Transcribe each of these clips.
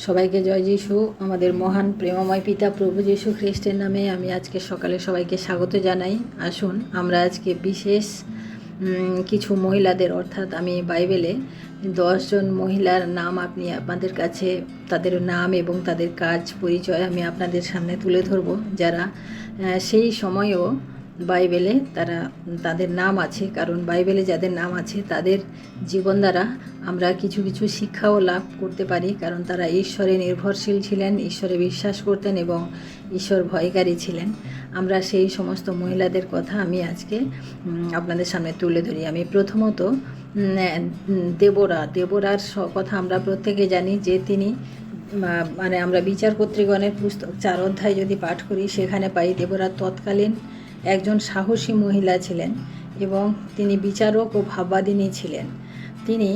সবাইকে জয় যিশু। আমাদের মহান প্রেমময় পিতা প্রভু যীশু খ্রিস্টের নামে আমি আজকে সকালে সবাইকে স্বাগত জানাই। আসুন আমরা আজকে বিশেষ কিছু মহিলাদের, অর্থাৎ আমি বাইবেলে 10 জন মহিলার নাম আপনাদের কাছে তাদের নাম এবং তাদের কাজ পরিচয় আমি আপনাদের সামনে তুলে ধরব, যারা সেই সময়েও বাইবেলে তাদের নাম আছে। কারণ বাইবেলে যাদের নাম আছে তাদের জীবন দ্বারা আমরা কিছু কিছু শিক্ষাও লাভ করতে পারি, কারণ তারা ঈশ্বরে নির্ভরশীল ছিলেন, ঈশ্বরে বিশ্বাস করতেন এবং ঈশ্বর ভয়কারী ছিলেন। আমরা সেই সমস্ত মহিলাদের কথা আমি আজকে আপনাদের সামনে তুলে ধরি। আমি প্রথমত দেবোরার কথা আমরা প্রত্যেকে জানি যে তিনি আমরা বিচারকর্ত্রীগণের পুস্তক 4 অধ্যায় যদি পাঠ করি সেখানে পাই দেবোরা তৎকালীন একজন সাহসী মহিলা ছিলেন এবং তিনি বিচারক ও ভাববাদিনী ছিলেন। তিনি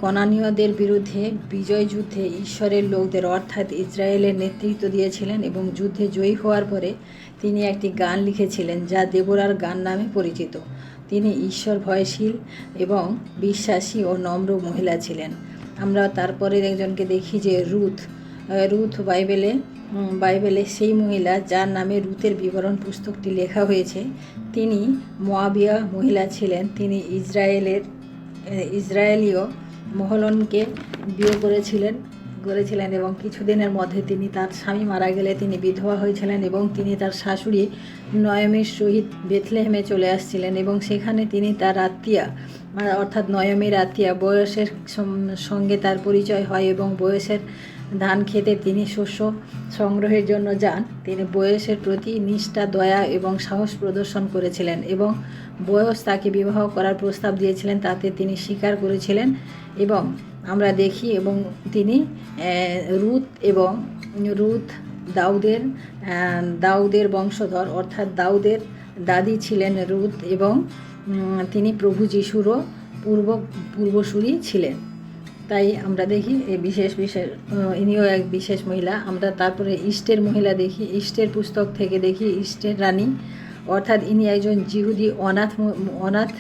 কনানীয়দের বিরুদ্ধে বিজয় যুদ্ধে ঈশ্বরের লোকদের অর্থাৎ ইসরায়েলের নেতৃত্ব দিয়েছিলেন এবং যুদ্ধে জয়ী হওয়ার পরে তিনি একটি গান লিখেছিলেন যা দেবোরার গান নামে পরিচিত। তিনি ঈশ্বর ভয়শীল এবং বিশ্বাসী ও নম্র মহিলা ছিলেন। আমরা তারপরে একজনকে দেখি যে রুথ বাইবেলে সেই মহিলা যার নামে রুথের বিবরণ পুস্তকটি লেখা হয়েছে। তিনি মোয়াবিয়া মহিলা ছিলেন। তিনি ইসরায়েলীয় মহলনকে বিয়ে করেছিলেন এবং কিছুদিনের মধ্যে তার স্বামী মারা গেলে তিনি বিধবা হয়েছিলেন এবং তিনি তার শাশুড়ি নয়মির সহিত বেথলেহেমে চলে আসছিলেন এবং সেখানে তিনি তার আত্মীয়া অর্থাৎ নয়মির আত্মীয়া বয়সের সঙ্গে তার পরিচয় হয় এবং বয়সের ধান খেতে তিনি শস্য সংগ্রহের জন্য যান। তিনি বয়সের প্রতি নিষ্ঠা, দয়া এবং সাহস প্রদর্শন করেছিলেন এবং বয়স তাকে বিবাহ করার প্রস্তাব দিয়েছিলেন, তাতে তিনি স্বীকার করেছিলেন। এবং আমরা দেখি এবং তিনি রুথ দাউদের বংশধর, অর্থাৎ দাউদের দাদি ছিলেন রুথ এবং তিনি প্রভু যিশুরও পূর্বসূরি ছিলেন। তাই আমরা দেখি এই বিশেষ ইনিও এক বিশেষ মহিলা। আমরা তারপরে ইস্টের মহিলা দেখি। ইস্টের পুস্তক থেকে দেখি ইস্টের রানী, অর্থাৎ ইনি একজন জিহুদি অনাথ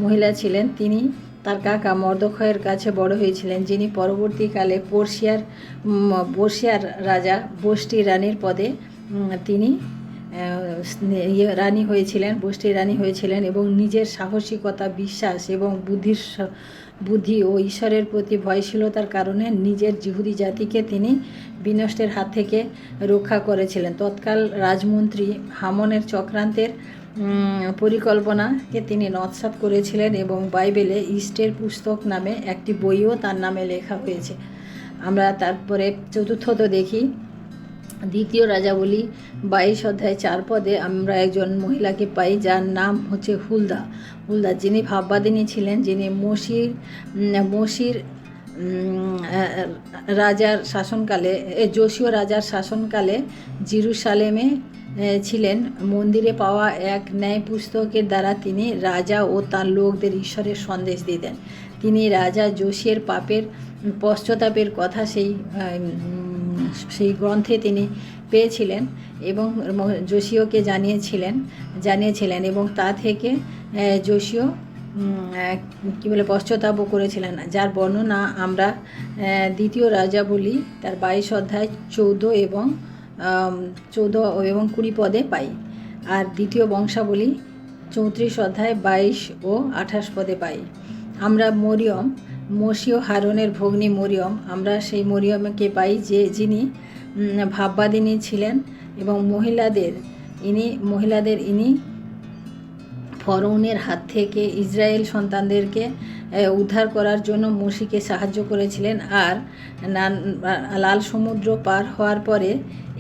মহিলা ছিলেন। তিনি তার কাকা মর্দখয়ের কাছে বড় হয়েছিলেন, যিনি পরবর্তীকালে বর্ষিয়ার রাজা বষ্টি রানীর পদে তিনি বষ্টির রানী হয়েছিলেন এবং নিজের সাহসিকতা, বিশ্বাস এবং বুদ্ধি ও ঈশ্বরের প্রতি ভয়শীলতার কারণে নিজের জিহুদি জাতিকে তিনি বিনষ্টের হাত থেকে রক্ষা করেছিলেন। তৎকাল রাজমন্ত্রী হামনের চক্রান্তের পরিকল্পনাকে তিনি নস্যাৎ করেছিলেন এবং বাইবেলে ইস্টের পুস্তক নামে একটি বইও তার নামে লেখা হয়েছে। আমরা তারপরে চতুর্থত দেখি দ্বিতীয় রাজাবলী 22 অধ্যায় 4 পদে আমরা একজন মহিলাকে পাই যার নাম হচ্ছে হুলদা, যিনি ভাববাদিনী ছিলেন, যিনি মসির রাজার শাসনকালে যোশীয় রাজার শাসনকালে জেরুসালেমে ছিলেন। মন্দিরে পাওয়া এক ন্যায় পুস্তকের দ্বারা তিনি রাজা ও তার লোকদের ঈশ্বরের সন্দেশ দিতেন। তিনি রাজা যোশীর পাপের পশ্চাত্তাপের কথা সেই গ্রন্থে তিনি পেয়েছিলেন এবং যোশীয়কে জানিয়েছিলেন এবং তা থেকে যোশীয় পশ্চাত্তাপও করেছিলেন, যার বর্ণনা আমরা দ্বিতীয় রাজাবলী তার 22 অধ্যায় 14 এবং 20 পদে পাই। আর দ্বিতীয় বংশাবলী 34 অধ্যায় 22 ও 28 পদে পাই। আমরা মসীয় হারনের ভগ্নী মরিয়ম, আমরা সেই মরিয়মকে পাই যিনি ভাববাদিনী ছিলেন এবং মহিলাদের ইনি ফরৌনের হাত থেকে ইসরায়েল সন্তানদেরকে উদ্ধার করার জন্য মসিকে সাহায্য করেছিলেন। আর লাল সমুদ্র পার হওয়ার পরে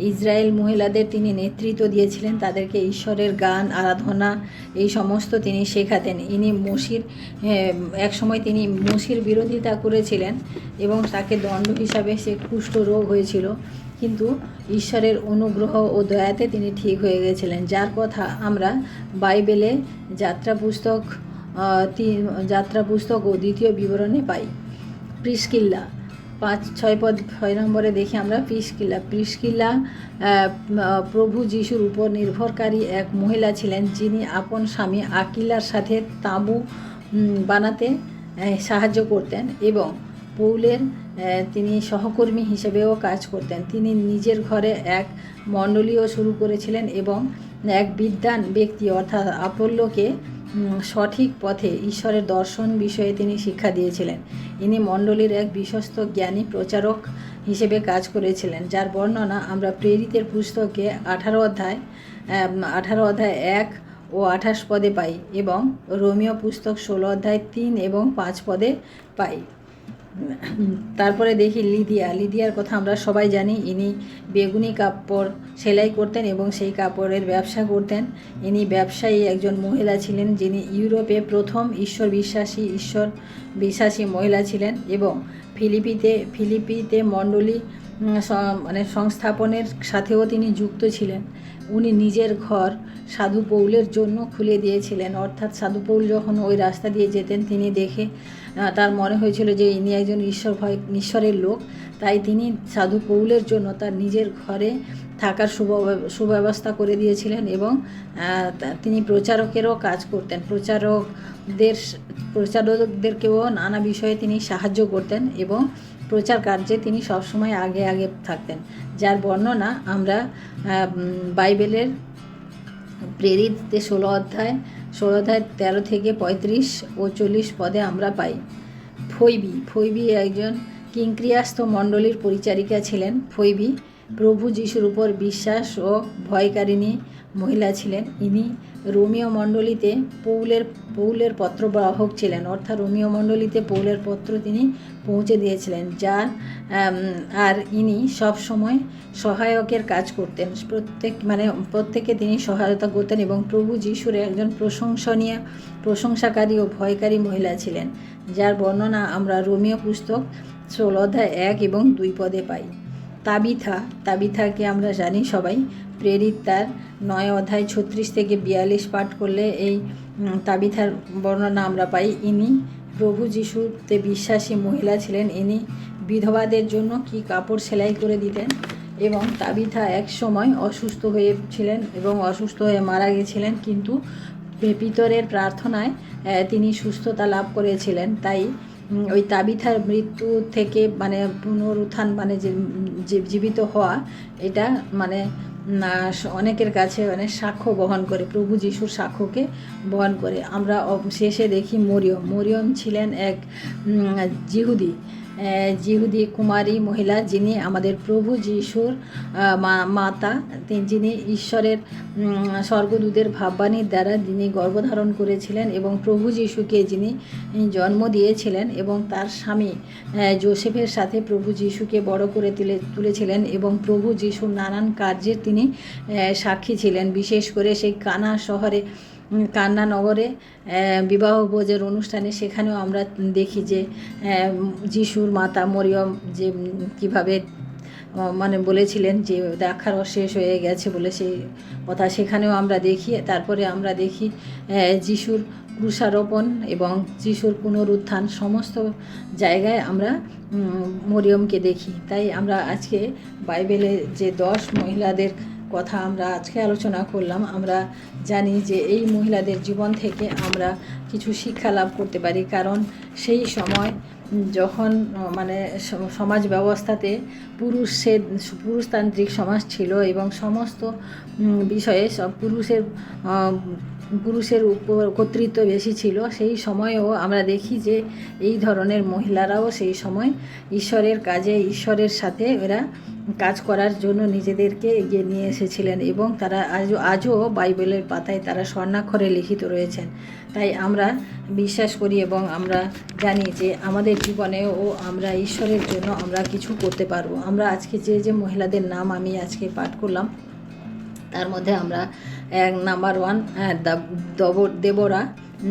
ইসরায়েল মহিলাদের তিনি নেতৃত্ব দিয়েছিলেন, তাদেরকে ঈশ্বরের গান, আরাধনা এই সমস্ত তিনি শেখাতেন। একসময় তিনি মসির বিরোধিতা করেছিলেন এবং তাকে দণ্ড হিসাবে সে কুষ্ঠ রোগ হয়েছিল, কিন্তু ঈশ্বরের অনুগ্রহ ও দয়াতে তিনি ঠিক হয়ে গেছিলেন, যার কথা আমরা বাইবেলে যাত্রা পুস্তক ও দ্বিতীয় বিবরণে পাই। প্রিস্কিল্লা 5-6 নম্বরে দেখি আমরা প্রিস্কিল্লা প্রভু যিশুর উপর নির্ভরকারী এক মহিলা ছিলেন, যিনি আপন স্বামী আকিলার সাথে তাঁবু বানাতে সাহায্য করতেন এবং পৌলের তিনি সহকর্মী হিসেবেও কাজ করতেন। তিনি নিজের ঘরে এক মণ্ডলীও শুরু করেছিলেন এবং এক বিদ্বান ব্যক্তি অর্থাৎ আপোল্লোকে সঠিক পথে ঈশ্বরের দর্শন বিষয়ে তিনি শিক্ষা দিয়েছিলেন। ইনি মণ্ডলীর এক বিশ্বস্ত জ্ঞানী প্রচারক হিসেবে কাজ করেছিলেন, যার বর্ণনা আমরা প্রেরিতের পুস্তকে 18 অধ্যায় 1 ও 28 পদে পাই এবং রোমীয় পুস্তক 16 অধ্যায় 3 এবং 5 পদে পাই। তারপরে দেখি লিদিয়ার কথা আমরা সবাই জানি। ইনি বেগুনি কাপড় সেলাই করতেন এবং সেই কাপড়ের ব্যবসা করতেন। ইনি ব্যবসায়ী একজন মহিলা ছিলেন, যিনি ইউরোপে প্রথম ঈশ্বর বিশ্বাসী মহিলা ছিলেন এবং ফিলিপিতে মণ্ডলী সংস্থাপনের সাথেও তিনি যুক্ত ছিলেন। উনি নিজের ঘর সাধু পৌলের জন্য খুলে দিয়েছিলেন, অর্থাৎ সাধু পৌল যখন ওই রাস্তা দিয়ে যেতেন তিনি দেখে তার মনে হয়েছিল যে ইনি একজন ঈশ্বরের লোক, তাই তিনি সাধু পৌলের জন্য তার নিজের ঘরে থাকার সুব্যবস্থা করে দিয়েছিলেন এবং তিনি প্রচারকেরও কাজ করতেন। প্রচারকদেরকেও নানা বিষয়ে তিনি সাহায্য করতেন এবং প্রচার কার্যে তিনি সবসময় আগে থাকতেন, যার বর্ণনা আমরা বাইবেলের প্রেরিতদের 16 অধ্যায় 13 থেকে 35 ও 40 পদে আমরা পাই। ফইবি একজন কিংক্রিয়াস্থ মণ্ডলীর পরিচারিকা ছিলেন। ফইবি প্রভু যিশুর উপর বিশ্বাস ও ভয়কারিণী মহিলা ছিলেন। ইনি রোমীয় মণ্ডলীতে পৌলের পত্রবাহক ছিলেন, অর্থাৎ রোমীয় মণ্ডলীতে পৌলের পত্র তিনি পৌঁছে দিয়েছিলেন, আর ইনি সব সময় সহায়কের কাজ করতেন। প্রত্যেকে তিনি সহায়তা করতেন এবং প্রভু যিশুর একজন প্রশংসাকারী ও ভয়কারী মহিলা ছিলেন, যার বর্ণনা আমরা রোমীয় পুস্তক 16 অধ্যায় 1 এবং 2 পদে পাই। তাবিথাকে আমরা জানি সবাই। প্রেরিত তার 9 অধ্যায় 36 থেকে 42 পাঠ করলে এই তাবিথার বর্ণনা আমরা পাই। ইনি প্রভু যিশুতে বিশ্বাসী মহিলা ছিলেন। ইনি বিধবাদের জন্য কি কাপড় সেলাই করে দিতেন এবং তাবিথা এক সময় অসুস্থ হয়েছিলেন এবং অসুস্থ হয়ে মারা গেছিলেন, কিন্তু পিতরের প্রার্থনায় তিনি সুস্থতা লাভ করেছিলেন। তাই ওই তাবিথার মৃত্যু থেকে পুনরুত্থান যে জীবিত হওয়া, এটা অনেকের কাছে সাক্ষ্য বহন করে, প্রভু যিশুর সাক্ষ্যকে বহন করে। আমরা শেষে দেখি মরিয়ম ছিলেন এক জিহুদি কুমারী মহিলা, যিনি আমাদের প্রভু যিশুর মাতা, যিনি ঈশ্বরের স্বর্গদূতের ভাববাণীর দ্বারা যিনি গর্ভধারণ করেছিলেন এবং প্রভু যিশুকে যিনি জন্ম দিয়েছিলেন এবং তার স্বামী যোসেফের সাথে প্রভু যিশুকে বড় করে তুলেছিলেন এবং প্রভু যিশুর নানান কার্যের তিনি সাক্ষী ছিলেন। বিশেষ করে সেই কান্না নগরে বিবাহ ভোজের অনুষ্ঠানে, সেখানেও আমরা দেখি যে যিশুর মাতা মরিয়ম যে কীভাবে বলেছিলেন যে দ্রাক্ষারস শেষ হয়ে গেছে বলে সেই কথা সেখানেও আমরা দেখি। তারপরে আমরা দেখি যিশুর ক্রুশারোপণ এবং যিশুর পুনরুত্থান, সমস্ত জায়গায় আমরা মরিয়মকে দেখি। তাই আমরা আজকে বাইবেলে যে 10 মহিলাদের কথা আমরা আজকে আলোচনা করলাম, আমরা জানি যে এই মহিলাদের জীবন থেকে আমরা কিছু শিক্ষা লাভ করতে পারি, কারণ সেই সময় যখন সমাজ ব্যবস্থাতে পুরুষতান্ত্রিক সমাজ ছিল এবং সমস্ত বিষয়ে সব পুরুষের উপর কর্তৃত্ব বেশি ছিল, সেই সময়েও আমরা দেখি যে এই ধরনের মহিলারাও সেই সময় ঈশ্বরের কাজে ঈশ্বরের সাথে এরা কাজ করার জন্য নিজেদেরকে এগিয়ে নিয়ে এসেছিলেন এবং তারা আজও বাইবেলের পাতায় তারা স্বর্ণাক্ষরে লিখিত রয়েছেন। তাই আমরা বিশ্বাস করি এবং আমরা জানি যে আমাদের জীবনেও আমরা ঈশ্বরের জন্য আমরা কিছু করতে পারবো। আমরা আজকে যে মহিলাদের নাম আমি আজকে পাঠ করলাম, তার মধ্যে আমরা নাম্বার 1 দেবোরা,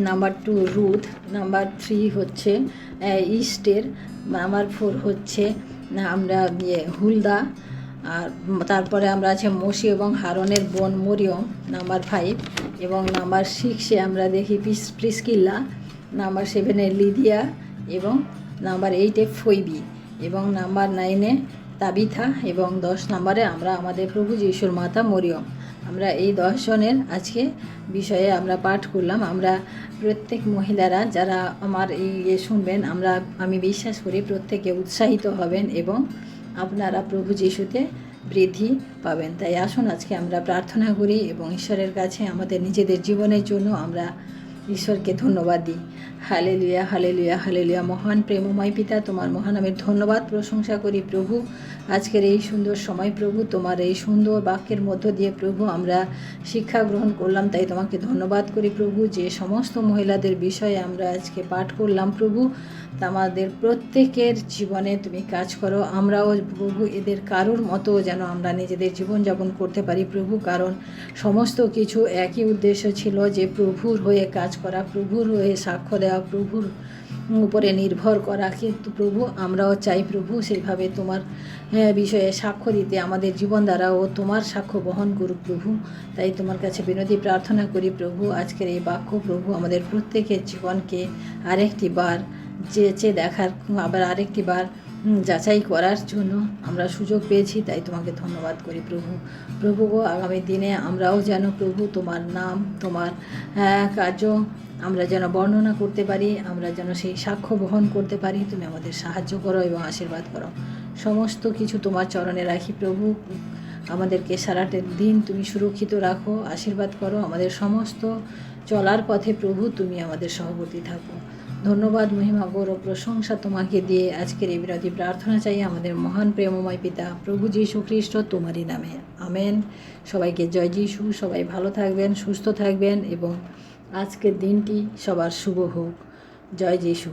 নাম্বার 2 রুথ, নাম্বার 3 হচ্ছে ইস্টের, নাম্বার 4 হচ্ছে আমরা হুলদা, আর তারপরে আমরা আছে মোশি এবং হারনের বোন মরিয়ম, নাম্বার 5, এবং নাম্বার 6-এ আমরা দেখি প্রিস্কিল্লা, নাম্বার 7-এ লিদিয়া এবং নাম্বার 8-এ ফইবি এবং নাম্বার 9-এ তাবিথা এবং 10 নম্বরে আমরা আমাদের প্রভু যিশুর মাতা মরিয়ম। আমরা এই 10 জনের আজকে বিষয়ে আমরা পাঠ করলাম। আমরা প্রত্যেক মহিলারা যারা আমার এই শুনবেন, আমি বিশ্বাস করি প্রত্যেকে উৎসাহিত হবেন এবং আপনারা প্রভু যিশুতে বৃদ্ধি পাবেন। তাই আসুন আজকে আমরা প্রার্থনা করি এবং ঈশ্বরের কাছে আমাদের নিজেদের জীবনের জন্য আমরা ঈশ্বরকে ধন্যবাদ দিই। Hallelujah, hallelujah, hallelujah. মহান প্রেমময় পিতা, তোমার মহানামের ধন্যবাদ প্রশংসা করি প্রভু। আজকের এই সুন্দর সময় প্রভু, তোমার এই সুন্দর বাক্যের মধ্য দিয়ে প্রভু আমরা শিক্ষা গ্রহণ করলাম। তাই তোমাকে ধন্যবাদ করি প্রভু, যে সমস্ত মহিলাদের বিষয়ে আমরা আজকে পাঠ করলাম প্রভু, তা আমাদের প্রত্যেকের জীবনে তুমি কাজ করো। আমরাও প্রভু এদের কারোর মতো যেন আমরা নিজেদের জীবনযাপন করতে পারি প্রভু, কারণ সমস্ত কিছু একই উদ্দেশ্য ছিল, যে প্রভুর হয়ে কাজ করা, প্রভুর হয়ে সাক্ষ্য দেওয়া, প্রভুর উপরে নির্ভর করা। কিন্তু প্রভু আমরাও চাই প্রভু সেইভাবে তোমার বিষয়ে সাক্ষ্য দিতে, আমাদের জীবন দ্বারাও তোমার সাক্ষ্য বহন করুক প্রভু। তাই তোমার কাছে বিনতি প্রার্থনা করি প্রভু, আজকের এই বাক্য প্রভু আমাদের প্রত্যেকের জীবনকে আরেকটি বার চেয়ে দেখার, আবার আরেকটি বার যাচাই করার জন্য আমরা সুযোগ পেয়েছি। তাই তোমাকে ধন্যবাদ করি প্রভু। প্রভু গো, আগামী দিনে আমরাও যেন প্রভু তোমার নাম, তোমার কার্য আমরা যেন বর্ণনা করতে পারি, আমরা যেন সেই সাক্ষ্য বহন করতে পারি। তুমি আমাদের সাহায্য করো এবং আশীর্বাদ করো। সমস্ত কিছু তোমার চরণে রাখি প্রভু। আমাদেরকে সারাটা দিন তুমি সুরক্ষিত রাখো, আশীর্বাদ করো। আমাদের সমস্ত চলার পথে প্রভু তুমি আমাদের সহবর্তী থাকো। ধন্যবাদ, মহিমা, গৌরব, প্রশংসা তোমাকে দিয়ে আজকের এই বিরতি প্রার্থনা চাই আমাদের মহান প্রেমময় পিতা প্রভু যীশু খ্রিস্ট তোমারই নামে, আমেন। সবাইকে জয় যীশু। সবাই ভালো থাকবেন, সুস্থ থাকবেন এবং আজকের দিনটি সবার শুভ হোক। জয় যীশু।